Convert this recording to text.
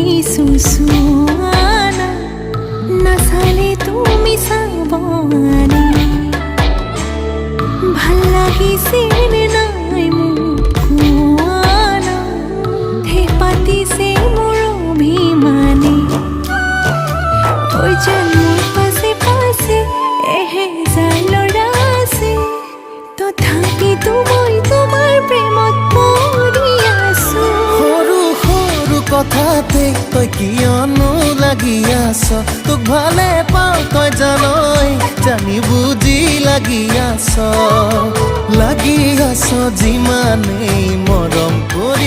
দিছো চুৱানা নাচালে তুমি চাবনে ভাল লাগিছেনে নাই মোক কোৱানা হে পাতিছে মোৰ অভিমানে ঐ যেন মোৰ পাছে পাছে এহেজাৰ ল'ৰা আছে তথাপিতো মই তোমাৰ প্ৰেমত পৰি আছো সৰু সৰু কথাতে তই কিয়নো লাগি আছ তোক ভালে পাওঁ তই জানই জানি বুজি লাগি আছ যিমানেই মৰম কৰি